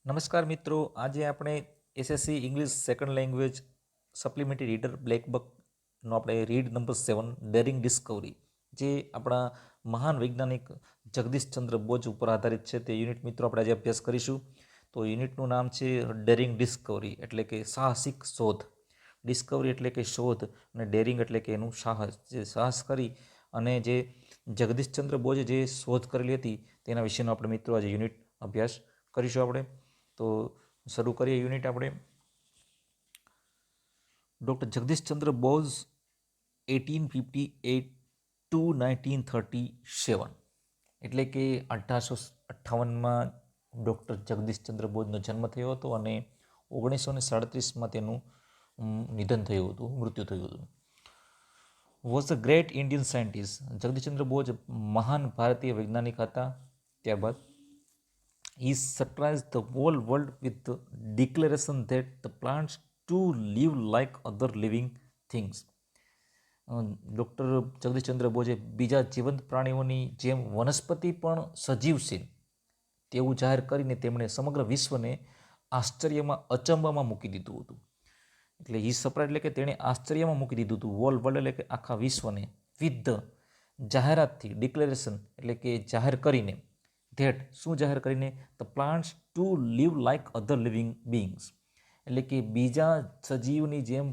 નમસ્કાર મિત્રો, આજે આપણે SSC English second language supplementary reader black બકનો આપણે રીડ નંબર 7 ડેરિંગ ડિસ્કવરી, જે આપણા મહાન વૈજ્ઞાનિક જગદીશચંદ્ર બોઝ ઉપર આધારિત છે તે યુનિટ મિત્રો આપણે આજે અભ્યાસ કરીશું. તો યુનિટનું નામ છે ડેરિંગ ડિસ્કવરી, એટલે કે સાહસિક શોધ. ડિસ્કવરી એટલે કે શોધ અને ડેરિંગ એટલે કે એનું સાહસ, જે સાહસ કરી અને જે જગદીશચંદ્ર બોઝે જે શોધ કરેલી હતી તેના વિશેનો આપણે મિત્રો આજે યુનિટ અભ્યાસ કરીશું. આપણે તો શરૂ કરીએ યુનિટ. આપણે ડૉક્ટર જગદીશચંદ્ર બોઝ 1858 ટુ 1937, એટલે કે 1858માં ડૉક્ટર જગદીશચંદ્ર બોઝનો જન્મ થયો હતો અને 1937માં તેનું નિધન થયું હતું, મૃત્યુ થયું હતું. Was a great Indian scientist. Jagdish Chandra Bose મહાન ભારતીય વૈજ્ઞાનિક હતા. ત્યારબાદ he surprised the whole world with the declaration that the plants too live like other living things. Doctor Jagdishchandra બોઝે બીજા જીવંત પ્રાણીઓની જેમ વનસ્પતિ પણ સજીવ છે તેવું જાહેર કરીને તેમણે સમગ્ર વિશ્વને આશ્ચર્યમાં, અચંબામાં મૂકી દીધું હતું. એટલે હી સરપ્રાઇઝ એટલે કે તેણે આશ્ચર્યમાં મૂકી દીધું હતું. વોલ વર્લ્ડ એટલે કે આખા વિશ્વને, વિથ ધ જાહેરાતથી, ડિક્લેરેશન એટલે કે જાહેર કરીને, ધેટ શું જાહેર કરીને, the plants to live like other living beings, એટલે કે બીજા સજીવની જેમ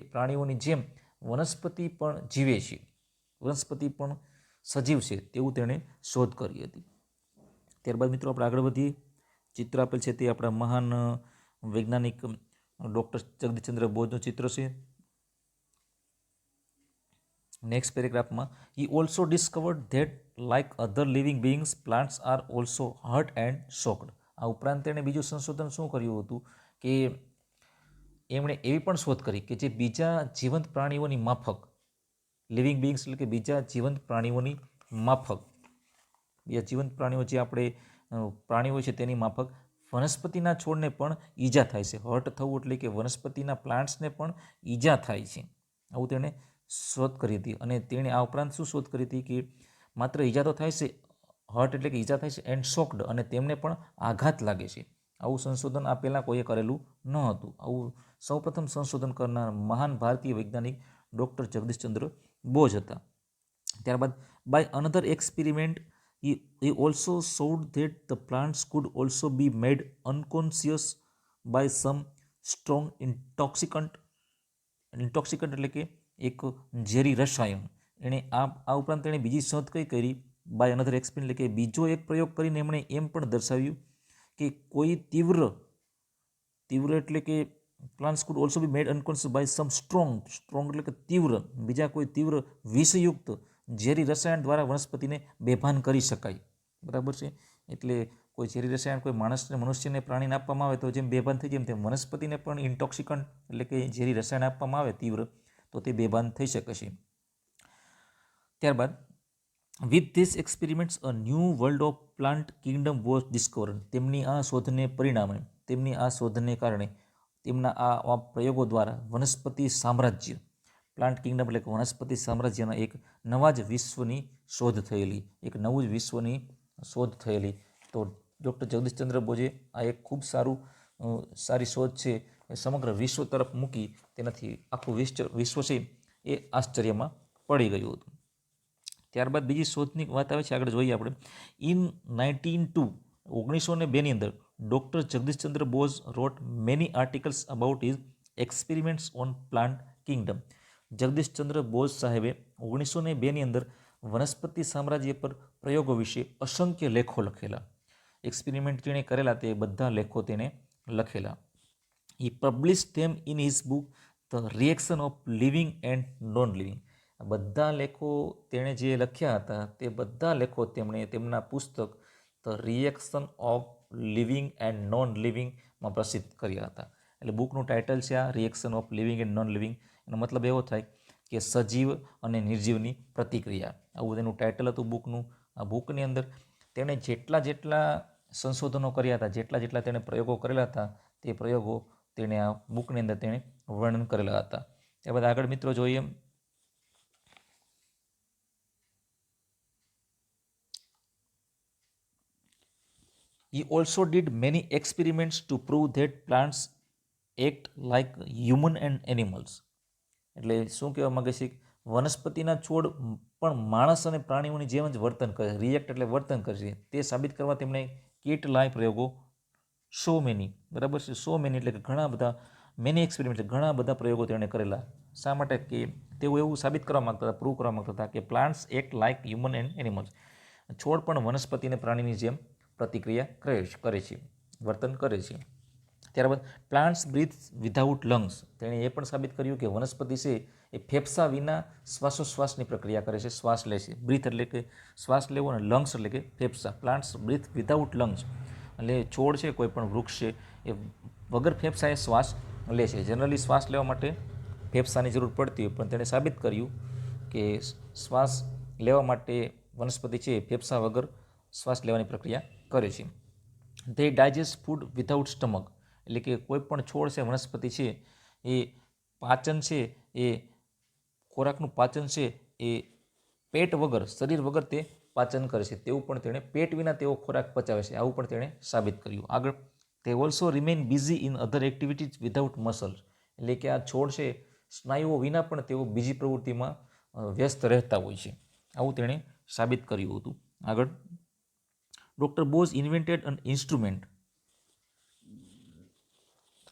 પ્રાણીઓની જેમ વનસ્પતિ પણ જીવે છે, વનસ્પતિ પણ સજીવ છે તેવું તેણે શોધ કરી હતી. ત્યારબાદ મિત્રો આપણે આગળ વધીએ. ચિત્ર આપેલ છે તે આપણા મહાન વૈજ્ઞાનિક ડૉક્ટર જગદીશચંદ્ર બોઝનું ચિત્ર છે. નેક્સ્ટ પેરેગ્રાફમાં, he also discovered that like other living beings, plants are also hurt and shocked. આ ઉપરાંત તેણે બીજું સંશોધન શું કર્યું હતું કે એમણે એવી પણ શોધ કરી કે જે બીજા જીવંત પ્રાણીઓની માફક, લિવિંગ બીંગ્સ એટલે કે બીજા જીવંત પ્રાણીઓની માફક, બીજા જીવંત પ્રાણીઓ જે આપણે પ્રાણીઓ છે તેની માફક વનસ્પતિના છોડને પણ ઈજા થાય છે. હર્ટ થવું એટલે કે વનસ્પતિના પ્લાન્ટ્સને પણ ઈજા થાય છે, આવું તેણે શોધ કરી હતી. અને તેણે આ ઉપરાંત શું શોધ કરી હતી કે માત્ર ઈજા તો થાય છે, હર્ટ એટલે કે ઈજા થાય છે, એન્ડ શોક્ડ અને તેમને પણ આઘાત લાગે છે. આવું સંશોધન આ પહેલાં કોઈએ કરેલું ન હતું. આવું સૌપ્રથમ સંશોધન કરનાર મહાન ભારતીય વૈજ્ઞાનિક ડૉક્ટર જગદીશચંદ્ર બોઝ હતા. ત્યારબાદ by another experiment he also showed that the plants could also be made unconscious by some strong intoxicant એટલે કે એક ઝેરી રસાયણ. એણે આ ઉપરાંત તેણે બીજી શોધ કઈ કરી, બાય અનધર એક્સપેરિમેન્ટ એટલે કે બીજો એક પ્રયોગ કરીને એમણે એમ પણ દર્શાવ્યું કે કોઈ તીવ્ર એટલે કે plants could also be made unconscious by some strong એટલે કે તીવ્ર, બીજા કોઈ તીવ્ર વિષયુક્ત ઝેરી રસાયણ દ્વારા વનસ્પતિને બેભાન કરી શકાય. બરાબર છે. એટલે કોઈ ઝેરી રસાયણ કોઈ માણસને, મનુષ્યને, પ્રાણીને આપવામાં આવે તો જેમ બેભાન થઈ જાય તેમ વનસ્પતિને પણ ઇન્ટોક્સિકન્ટ એટલે કે ઝેરી રસાયણ આપવામાં આવે તીવ્ર, તો તે બેભાન થઈ શકે છે. ત્યારબાદ with this experiments a new world of plant Kingdom was discovered. તેમની આ શોધને પરિણામે, તેમની આ શોધને કારણે, તેમના આ પ્રયોગો દ્વારા વનસ્પતિ સામ્રાજ્ય, પ્લાન્ટ કિંગડમ એટલે કે વનસ્પતિ સામ્રાજ્યના એક નવા જ વિશ્વની શોધ થયેલી, એક નવું જ વિશ્વની શોધ થયેલી. તો ડૉક્ટર જગદીશચંદ્ર બોઝે આ એક ખૂબ સારી શોધ છે એ સમગ્ર વિશ્વ તરફ મૂકી, તેનાથી આખું વિશ્વ છે એ આશ્ચર્યમાં પડી ગયું હતું. ત્યારબાદ બીજી શોધની વાત આવે છે, આગળ જોઈએ આપણે. ઇન 1902ની અંદર doctor Jagadish Chandra Bose wrote many articles about his experiments on plant kingdom. Jagadish Chandra Bose સાહેબે 1902ની અંદર વનસ્પતિ સામ્રાજ્ય પર પ્રયોગો વિશે અસંખ્ય લેખો લખેલા. એક્સપેરિમેન્ટ જેણે કરેલા તે બધા લેખો તેને લખેલા. he published them in his book the reaction of living and non living. બધા લેખો તેણે જે લખ્યા હતા તે બધા લેખો તેમણે તેમના પુસ્તક the reaction of living and non લિવિંગમાં પ્રસિદ્ધ કર્યા હતા. એટલે બુકનું ટાઇટલ છે આ reaction of living and non living. એનો મતલબ એવો થાય કે સજીવ અને નિર્જીવની પ્રતિક્રિયા, આવું તેનું ટાઇટલ હતું બુકનું. આ બુકની અંદર તેણે જેટલા સંશોધનો કર્યા હતા, જેટલા તેણે પ્રયોગો કરેલા હતા, તે પ્રયોગો તેણે આ બુકની અંદર તેણે વર્ણન કરેલા હતા. ત્યારબાદ આગળ મિત્રો જોઈએ. He also did many experiments to prove that plants act like human and animals. એટલે શું કહેવા માગે છે? વનસ્પતિના છોડ પણ માણસ અને પ્રાણીઓની જેમ જ વર્તન કરે, રિએક્ટ એટલે વર્તન કરશે, તે સાબિત કરવા તેમણે કેટલાય પ્રયોગો, સો મેની, બરાબર છે, સો મેની એટલે કે ઘણા બધા, મેની એક્સપેરિમેન્ટ એટલે ઘણા બધા પ્રયોગો તેણે કરેલા. શા માટે? કે તેઓ એવું સાબિત કરવા માગતા હતા, પ્રૂવ કરવા માગતા હતા કે plants act like human and animals, છોડ પણ વનસ્પતિ અને પ્રાણીની જેમ પ્રતિક્રિયા કરે છે, વર્તન કરે છે. ત્યારબાદ પ્લાન્ટ્સ બ્રીથ વિધાઉટ લંગ્સ, તેણે એ પણ સાબિત કર્યું કે વનસ્પતિ છે એ ફેફસા વિના શ્વાસોશ્વાસની પ્રક્રિયા કરે છે, શ્વાસ લે છે. બ્રીથ એટલે કે શ્વાસ લેવો અને લંગ્સ એટલે કે ફેફસા. પ્લાન્ટ્સ બ્રીથ વિધાઉટ લંગ્સ એટલે છોડ છે, કોઈ પણ વૃક્ષ છે એ વગર ફેફસાએ શ્વાસ લે છે. જનરલી શ્વાસ લેવા માટે ફેફસાની જરૂર પડતી હોય, પણ તેણે સાબિત કર્યું કે શ્વાસ લેવા માટે વનસ્પતિ છે ફેફસા વગર શ્વાસ લેવાની પ્રક્રિયા કરે છે. they digest food without stomach, એટલે કે કોઈ પણ છોડ છે, વનસ્પતિ છે, એ પાચન છે, એ ખોરાકનું પાચન છે એ પેટ વગર, શરીર વગર તે પાચન કરે છે. તેવું પણ તેણે, પેટ વિના તેઓ ખોરાક પચાવે છે, આવું પણ તેણે સાબિત કર્યું. આગળ, તે also remain busy in other activities without muscles, એટલે કે આ છોડ છે સ્નાયુઓ વિના પણ તેઓ બીજી પ્રવૃત્તિમાં વ્યસ્ત રહેતા હોય છે, આવું તેણે સાબિત કર્યું હતું. આગળ, doctor Bose invented an instrument.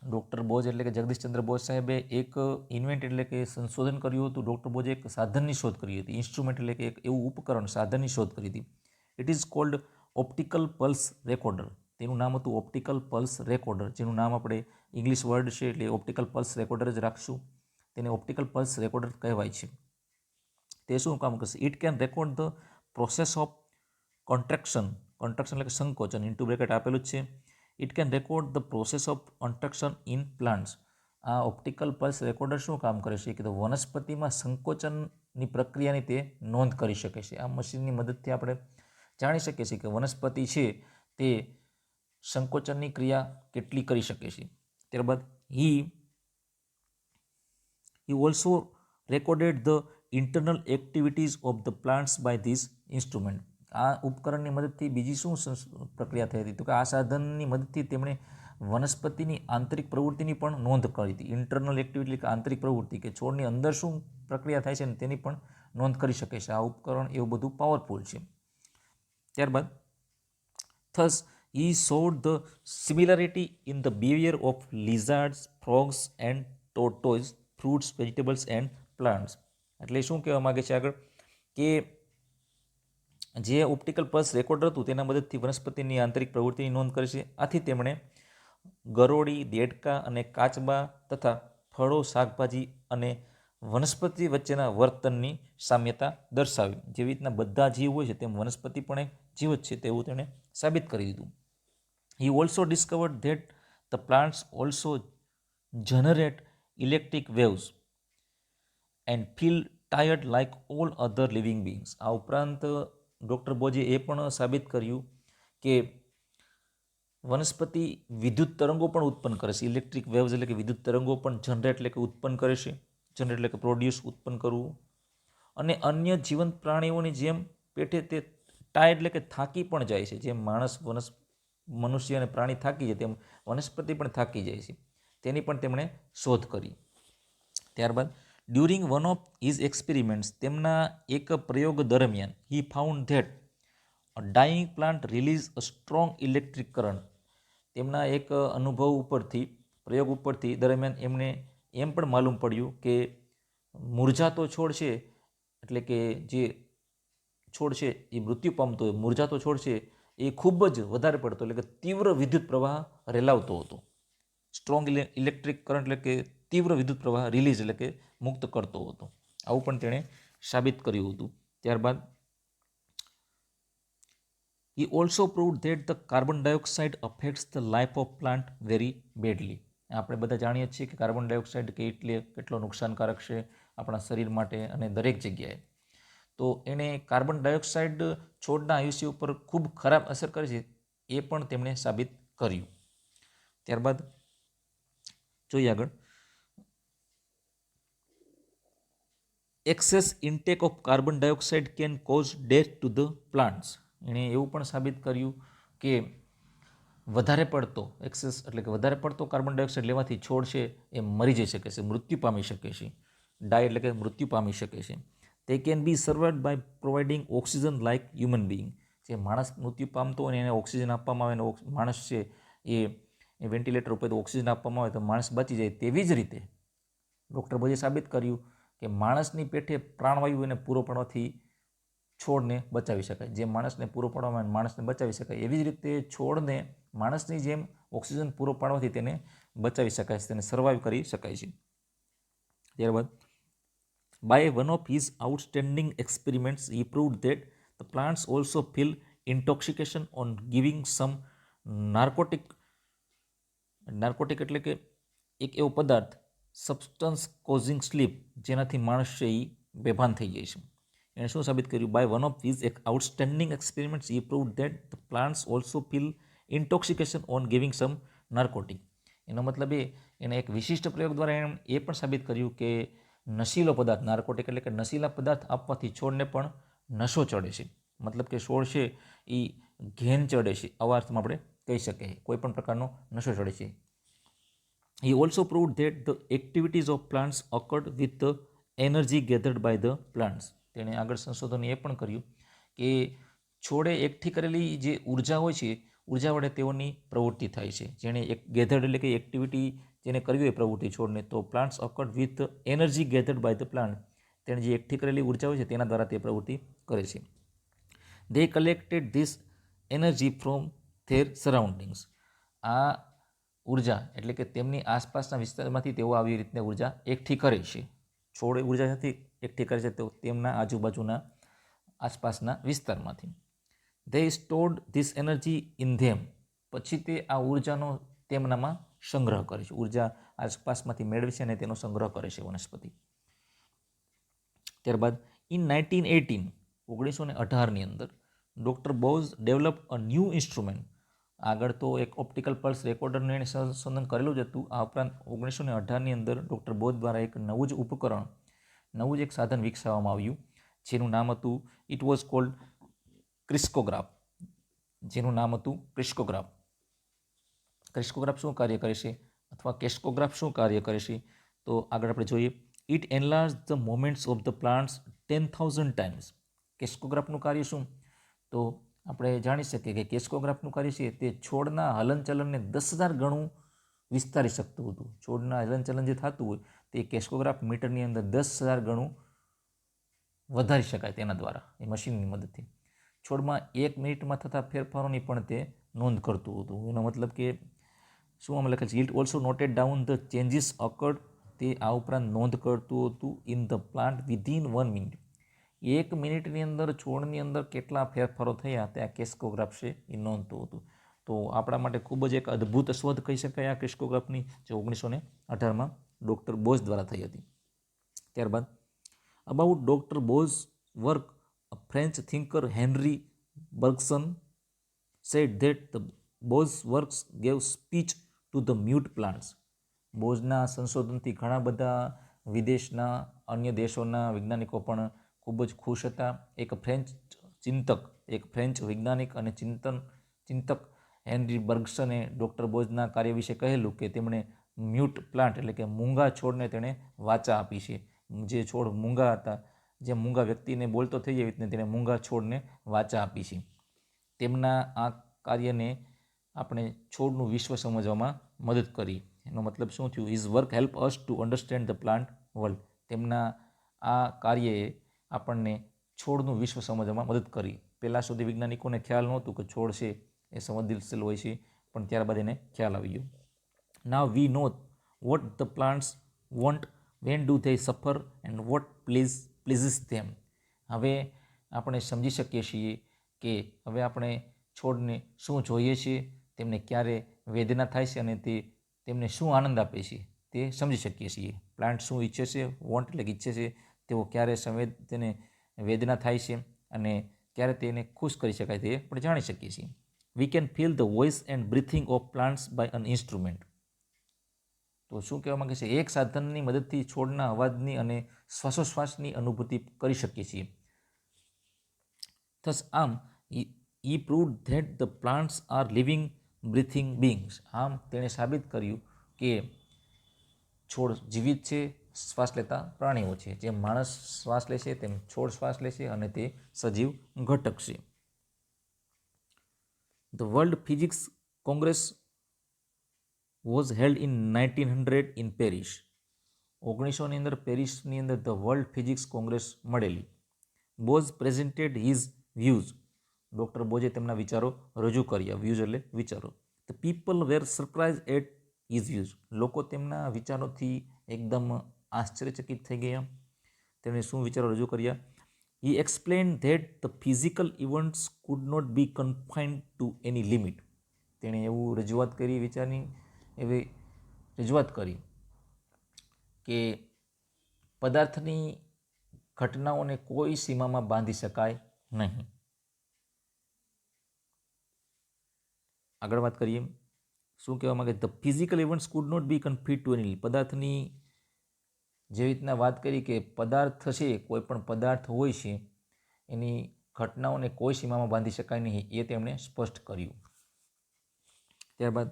Doctor Bose એટલે કે જગદીશચંદ્ર બોઝ સાહેબે એક ઇન્વેન્ટ એટલે કે સંશોધન કર્યું હતું. ડૉક્ટર બોઝે એક સાધનની શોધ કરી હતી. ઇન્સ્ટ્રુમેન્ટ એટલે કે એક એવું ઉપકરણ, સાધનની શોધ કરી હતી. It is called optical pulse recorder. તેનું નામ હતું ઓપ્ટિકલ પલ્સ રેકોર્ડર, જેનું નામ આપણે ઇંગ્લિશ વર્ડ છે એટલે ઓપ્ટિકલ પલ્સ રેકોર્ડર જ રાખશું. તેને ઓપ્ટિકલ પલ્સ રેકોર્ડર કહેવાય છે. તે શું કામ કરશે? It can record the process of contraction, contraction એટલે કે સંકોચન, ઇન્ટુ બ્રેકેટ આપેલું જ છે. It can record the process of contraction in plants. આ ઓપ્ટિકલ પલ્સ રેકોર્ડર શું કામ કરે છે? કે વનસ્પતિમાં સંકોચનની પ્રક્રિયાની તે નોંધ કરી શકે છે. આ મશીનની મદદથી આપણે જાણી શકીએ છીએ કે વનસ્પતિ છે તે સંકોચનની ક્રિયા કેટલી કરી શકે છે. ત્યારબાદ he also recorded the internal activities of the plants by this instrument. આ ઉપકરણની મદદથી બીજી શું પ્રક્રિયા થઈ હતી? તો કે આ સાધનની મદદથી તેમણે વનસ્પતિની આંતરિક પ્રવૃત્તિની પણ નોંધ કરી હતી. ઇન્ટરનલ એક્ટિવિટી એટલે કે આંતરિક પ્રવૃત્તિ, કે છોડની અંદર શું પ્રક્રિયા થાય છે ને તેની પણ નોંધ કરી શકે છે. આ ઉપકરણ એવું બધું પાવરફુલ છે. ત્યારબાદ thus he showed the similarity in the behavior of lizards, frogs and tortoise, fruits, vegetables and plants. એટલે શું કહેવા માગે છે આગળ? કે જે ઓપ્ટિકલ પલ્સ રેકોર્ડર હતું તેના મદદથી વનસ્પતિની આંતરિક પ્રવૃત્તિની નોંધ કરે છે. આથી તેમણે ગરોળી, દેડકા અને કાચબા તથા ફળો, શાકભાજી અને વનસ્પતિ વચ્ચેના વર્તનની સામ્યતા દર્શાવી. જેવી રીતના બધા જીવ હોય છે તેમ વનસ્પતિ પણ એક જીવ જ છે, તેવું તેણે સાબિત કરી દીધું. He also discovered that the plants also generate electric waves and feel tired like all other living beings. આ ઉપરાંત ડૉક્ટર બોઝે એ પણ સાબિત કર્યું કે વનસ્પતિ વિદ્યુત તરંગો પણ ઉત્પન્ન કરે છે. ઇલેક્ટ્રિક વેવ્સ એટલે કે વિદ્યુત તરંગો પણ જનરેટ એટલે કે ઉત્પન્ન કરે છે. જનરેટ એટલે કે પ્રોડ્યુસ, ઉત્પન્ન કરવું. અને અન્ય જીવંત પ્રાણીઓની જેમ પેટે તે ટાયર્ડ એટલે કે થાકી પણ જાય છે. જેમ મનુષ્ય અને પ્રાણી થાકી જાય તેમ વનસ્પતિ પણ થાકી જાય છે. તેની પણ તેમણે શોધ કરી. ત્યારબાદ during one of his experiments, તેમના એક પ્રયોગ દરમિયાન, he found that a dying plant release a strong electric current. તેમના એક અનુભવ ઉપરથી, પ્રયોગ ઉપરથી દરમિયાન એમને એમ પણ માલુમ પડ્યું કે મુરઝાતો છોડ છે, એટલે કે જે છોડ છે એ મૃત્યુ પામતો હોય, મુરઝાતો છોડ છે એ ખૂબ જ વધારે પડતો એટલે કે તીવ્ર વિદ્યુત પ્રવાહ રેલાવતો હતો. સ્ટ્રોંગ ઇલેક્ટ્રિક કરંટ એટલે કે તીવ્ર વિદ્યુત પ્રવાહ રિલીઝ એટલે કે મુક્ત કરતો હતો. આવું પણ તેણે સાબિત કર્યું હતું. ત્યારબાદ he also proved that the carbon dioxide affects the life of plant very badly. આપણે બધા જાણીએ છીએ કે કાર્બન ડાયોક્સાઇડ કેટલો નુકસાનકારક છે આપણા શરીર માટે અને દરેક જગ્યાએ. તો એણે કાર્બન ડાયોક્સાઇડ છોડના આયુષ્ય ઉપર ખૂબ ખરાબ અસર કરે છે એ પણ તેમણે સાબિત કર્યું. ત્યારબાદ જોઈએ આગળ, access intake of carbon dioxide can cause death to the plants. એણે એવું પણ સાબિત કર્યું કે વધારે પડતો એક્સેસ એટલે કે વધારે પડતો કાર્બન ડાયોક્સાઇડ લેવાથી છોડ છે એ મરી જઈ શકે છે, મૃત્યુ પામી શકે છે. ડાય એટલે કે મૃત્યુ પામી શકે છે. તે can be survived by providing oxygen like human being. જે માણસ મૃત્યુ પામતો હોય ને એને ઓક્સિજન આપવામાં આવે ને માણસ છે એ વેન્ટિલેટર ઉપર ઓક્સિજન આપવામાં આવે તો માણસ બચી જાય. તેવી જ રીતે ડૉક્ટર બોઝે સાબિત કર્યું કે માણસની પેઠે પ્રાણવાયુ એને પૂરો પાડવાથી છોડને બચાવી શકાય. જે માણસને પૂરો પાડવામાં માણસને બચાવી શકાય એવી જ રીતે છોડને માણસની જેમ ઓક્સિજન પૂરો પાડવાથી તેને બચાવી શકાય છે, તેને સર્વાઈવ કરી શકાય છે. ત્યારબાદ by one of his outstanding experiments he proved that the plants also feel intoxication on giving some narcotic એટલે કે એક એવો પદાર્થ સબસ્ટન્સ કોઝિંગ સ્લીપ જેનાથી માણસ છે એ બેભાન થઈ જાય છે. એણે શું સાબિત કર્યું? By one of his outstanding experiments he proved that the plants also feel intoxication on giving some narcotic. એનો મતલબ એને એક વિશિષ્ટ પ્રયોગ દ્વારા એણે એ પણ સાબિત કર્યું કે નશીલો પદાર્થ નાર્કોટિક એટલે કે નશીલા પદાર્થ આપવાથી છોડને પણ નશો ચડે છે. મતલબ કે છોડ છે એ ઘેન ચડે છે, આવા અર્થમાં આપણે કહી શકીએ, કોઈ પણ પ્રકારનો નશો ચડે છે. He also proved that the activities of plants occurred with the energy gathered by the plants. તેણે આગળ સંશોધન એ પણ કર્યું કે છોડે એકઠી કરેલી જે ઉર્જા હોય છે, ઉર્જા વડે તેઓની પ્રવૃત્તિ થાય છે. જેણે એક ગેધર્ડ એટલે કે એક્ટિવિટી જેને કરવી હોય પ્રવૃત્તિ છોડને, તો plants occurred with the energy gathered by the plant. તેણે જે એકઠી કરેલી ઉર્જા હોય છે તેના દ્વારા તે પ્રવૃત્તિ કરે છે. They collected this energy from their surroundings. આ ઉર્જા એટલે કે તેમની આસપાસના વિસ્તારમાંથી તેઓ આવી રીતના ઉર્જા એકઠી કરે છે. છોડ ઉર્જા નથી એકઠી કરે છે તો તેમના આજુબાજુના આસપાસના વિસ્તારમાંથી. They stored this energy in them. પછી તે આ ઉર્જાનો તેમનામાં સંગ્રહ કરે છે. ઉર્જા આસપાસમાંથી મેળવે છે અને તેનો સંગ્રહ કરે છે વનસ્પતિ. ત્યારબાદ ઇન 1918ની અંદર doctor Bose develop a new instrument. આગળ તો એક ઓપ્ટિકલ પલ્સ રેકોર્ડરનું એણે સંશોધન કરેલું જ હતું. આ ઉપરાંત 1918ની અંદર ડૉક્ટર બોઝ દ્વારા એક નવું જ ઉપકરણ, નવું જ એક સાધન વિકસાવવામાં આવ્યું જેનું નામ હતું ઇટ વોઝ કોલ્ડ ક્રિસ્કોગ્રાફ. ક્રિસ્કોગ્રાફ શું કાર્ય કરે છે અથવા કેસ્કોગ્રાફ શું કાર્ય કરે છે તો આગળ આપણે જોઈએ. It enlarge the moments of the plants 10,000 times. કેસ્કોગ્રાફનું કાર્ય શું? તો આપણે જાણી શકીએ કે કેસ્કોગ્રાફનું કાર્ય છે તે છોડના હલનચલનને 10,000 ગણું વિસ્તારી શકતું હતું. છોડના હલનચલન જે થતું હોય તે કેસ્કોગ્રાફ મીટરની અંદર 10,000 ગણું વધારી શકાય તેના દ્વારા, એ મશીનની મદદથી. છોડમાં 1 મિનિટમાં થતા ફેરફારોની પણ તે નોંધ કરતું હતું. એનો મતલબ કે શું આમાં લખેલ છે? It also noted down the changes અકર્ડ. તે આ ઉપરાંત નોંધ કરતું હતું in the plant within 1 minute. 1 મિનિટની અંદર છોડની અંદર કેટલા ફેરફારો થયા તે આ કેસ્કોગ્રાફ છે એ નોંધતું હતું. તો આપણા માટે ખૂબ જ એક અદ્ભુત શોધ કહી શકાય આ કેસ્કોગ્રાફની, જે 1918માં ડૉક્ટર બોઝ દ્વારા થઈ હતી. ત્યારબાદ about doctor Bose work, a French thinker Henry Bergson said that the Bose works gave speech to the mute plants. બોઝના સંશોધનથી ઘણા બધા વિદેશના અન્ય દેશોના વૈજ્ઞાનિકો પણ ખૂબ જ ખુશ હતા. એક ફ્રેન્ચ વૈજ્ઞાનિક અને ચિંતક હેનરી બર્ગસને ડૉક્ટર બોઝના કાર્ય વિશે કહેલું કે તેમણે મ્યુટ પ્લાન્ટ એટલે કે મૂંગા છોડને તેણે વાચા આપી છે. જે છોડ મૂંગા હતા, જે મૂંગા વ્યક્તિને બોલતો થઈ જાય રીતને તેણે મૂંગા છોડને વાચા આપી છે. તેમના આ કાર્યને આપણે છોડનું વિશ્વ સમજવામાં મદદ કરી. એનો મતલબ શું થયું? His work help us to understand the plant world. તેમના આ કાર્યએ આપણને છોડનું વિશ્વ સમજવામાં મદદ કરી. પહેલાં સુધી વૈજ્ઞાનિકોને ખ્યાલ નહોતું કે છોડ છે એ સંવેદનશીલ હોય છે, પણ ત્યારબાદ એને ખ્યાલ આવી ગયો. Now we know what the plants want, when do they suffer and what pleases them. હવે આપણે સમજી શકીએ છીએ કે હવે આપણે છોડને શું જોઈએ છીએ, તેમને ક્યારે વેદના થાય છે અને તેમને શું આનંદ આપે છે તે સમજી શકીએ છીએ. પ્લાન્ટ શું ઈચ્છે છે, વોન્ટ એટલે ઈચ્છે છે, તેઓ ક્યારે તેને વેદના થાય છે અને ક્યારે તેને ખુશ કરી શકાય તે આપણે જાણી શકીએ છીએ. We can feel the voice and breathing of plants by an instrument. તો શું કહેવા માંગે છે? એક સાધનની મદદથી છોડના અવાજની અને શ્વાસોશ્વાસની અનુભૂતિ કરી શકીએ છીએ. થસ આમ he proved that the plants are living breathing beings. આમ તેણે સાબિત કર્યું કે છોડ જીવિત છે, શ્વાસ લેતા પ્રાણીઓ છે. જેમ માણસ શ્વાસ લે છે તેમ છોડ શ્વાસ લે છે અને તે સજીવ ઘટક છે. The world physics congress was held in 1900 in Paris. 1900ની અંદર પેરિસની અંદર ધ વર્લ્ડ ફિઝિક્સ કોંગ્રેસ મળેલી. Bose presented his views. Doctor બોઝે તેમના વિચારો રજૂ કર્યા. વ્યૂઝ એટલે વિચારો. The people were surprise at his views. લોકો તેમના વિચારોથી એકદમ આશ્ચર્યચકિત થઈ ગયા. તેમણે શું વિચારો રજૂ કર્યા? He explain that the physical events could not be confined to any limit. તેણે એવું રજૂઆત કરી, વિચારની એવી રજૂઆત કરી કે પદાર્થની ઘટનાઓને કોઈ સીમામાં બાંધી શકાય નહીં. આગળ વાત કરીએ. શું કહેવા માંગે? The physical events could not be confined to any. પદાર્થની જેવી રીતના વાત કરી કે પદાર્થ છે, કોઈ પણ પદાર્થ હોય છે, એની ઘટનાઓને કોઈ સીમામાં બાંધી શકાય નહીં, એ તેમણે સ્પષ્ટ કર્યું. ત્યારબાદ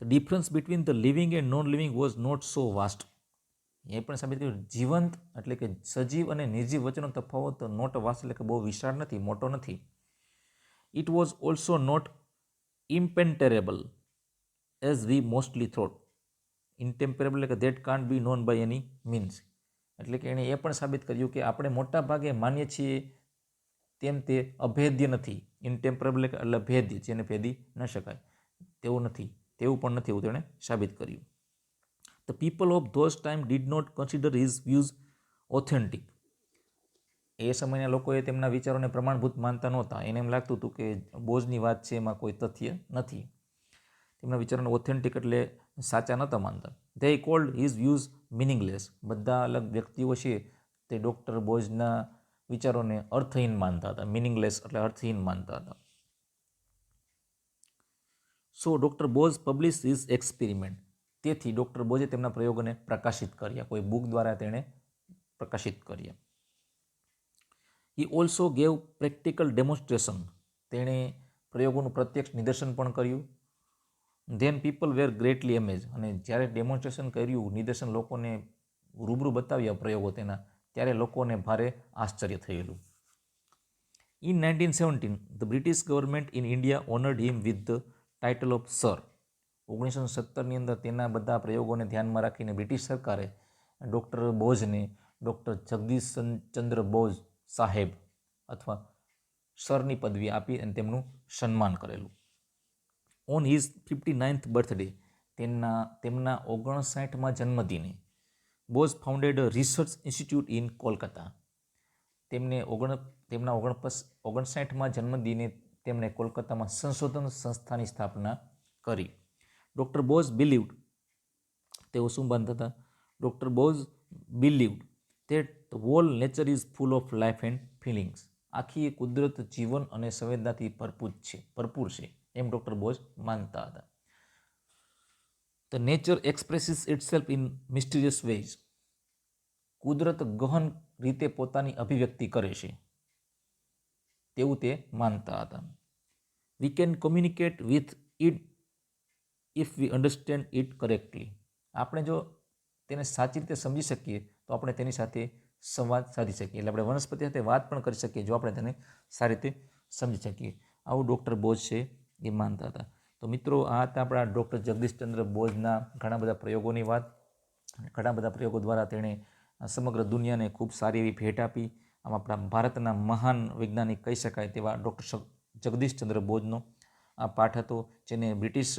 the difference between the living and non living was not so vast. એ પણ સાબિત કર્યું જીવંત એટલે કે સજીવ અને નિર્જીવ વચ્ચેનો તફાવત નોટ વાસ્ટ એટલે કે બહુ વિશાળ નથી, મોટો નથી. It was also not impenetrable as we mostly thought. Impenetrable એટલે કે that can't be known by any means. એટલે કે એણે એ પણ સાબિત કર્યું કે આપણે મોટા ભાગે માનીએ છીએ તેમ તે અભેદ્ય નથી. ઇન્ટેમ્પરેબલ એટલે ભેદ્ય, જેને ભેદી ન શકાય તેવું નથી, તેવું પણ નથી, એવું તેણે સાબિત કર્યું. The people of those time did not consider his views authentic. એ સમયના લોકોએ તેમના વિચારોને પ્રમાણભૂત માનતા નહોતા. એને એમ લાગતું હતું કે બોઝની વાત છે એમાં કોઈ તથ્ય નથી. તેમના વિચારોને ઓથેન્ટિક એટલે સાચા નહોતા માનતા. They cold his views meaningless. બધા અલગ વ્યક્તિઓ છે તે ડૉક્ટર બોઝના વિચારોને અર્થહીન માનતા હતા. મિનિંગલેસ એટલે અર્થહીન માનતા હતા. So doctor Bose publish his experiment. તેથી ડૉક્ટર બોઝે તેમના પ્રયોગોને પ્રકાશિત કર્યા, કોઈ બુક દ્વારા તેણે પ્રકાશિત કર્યા. He also gave practical demonstration. તેણે પ્રયોગોનું પ્રત્યક્ષ નિદર્શન પણ કર્યું. Than people were greatly Amaze. અને જ્યારે ડેમોન્સ્ટ્રેશન કર્યું, નિદર્શન લોકોને રૂબરૂ બતાવ્યા પ્રયોગો તેના, ત્યારે લોકોને ભારે આશ્ચર્ય થયેલું. In 1917 the British government in India honoured him with the title of sir. 1917ની અંદર તેના બધા પ્રયોગોને ધ્યાનમાં રાખીને બ્રિટિશ સરકારે ડૉક્ટર બોઝને ડૉક્ટર જગદીશ ચંદ્ર બોઝ સાહેબ અથવા સરની પદવી આપી અને તેમનું સન્માન કરેલું. On his 59th birthday. તેમના 59મા જન્મદિને Bose founded a research institute in Kolkata. તેમના 59મા જન્મદિને તેમણે કોલકાતામાં સંશોધન સંસ્થાની સ્થાપના કરી. Doctor Bose believed. તેઓ શું માનતા હતા? Doctor Bose believed that the whole nature is full of life and feelings. આખી કુદરત જીવન અને સંવેદનાથી ભરપૂર છે એમ ડૉક્ટર બોઝ માનતા હતા. The nature expresses itself in mysterious ways. કુદરત ગહન રીતે પોતાની અભિવ્યક્તિ કરે છે તેવું તે માનતા હતા. We can communicate with it if V understand it correctly. આપણે જો તેને સાચી રીતે સમજી શકીએ તો આપણે તેની સાથે સંવાદ સાધી શકીએ. એટલે આપણે વનસ્પતિ સાથે વાત પણ કરી શકીએ જો આપણે તેને સારી રીતે સમજી શકીએ. આવું ડૉક્ટર બોઝ છે એ માનતા હતા. તો મિત્રો, આ હતા આપણા ડૉક્ટર જગદીશચંદ્ર બોઝના ઘણા બધા પ્રયોગોની વાત. ઘણા બધા પ્રયોગો દ્વારા તેણે સમગ્ર દુનિયાને ખૂબ સારી એવી ભેટ આપી. આમ આપણા ભારતના મહાન વૈજ્ઞાનિક કહી શકાય તેવા ડૉક્ટર જગદીશચંદ્ર બોઝનો આ પાઠ હતો, જેને બ્રિટિશ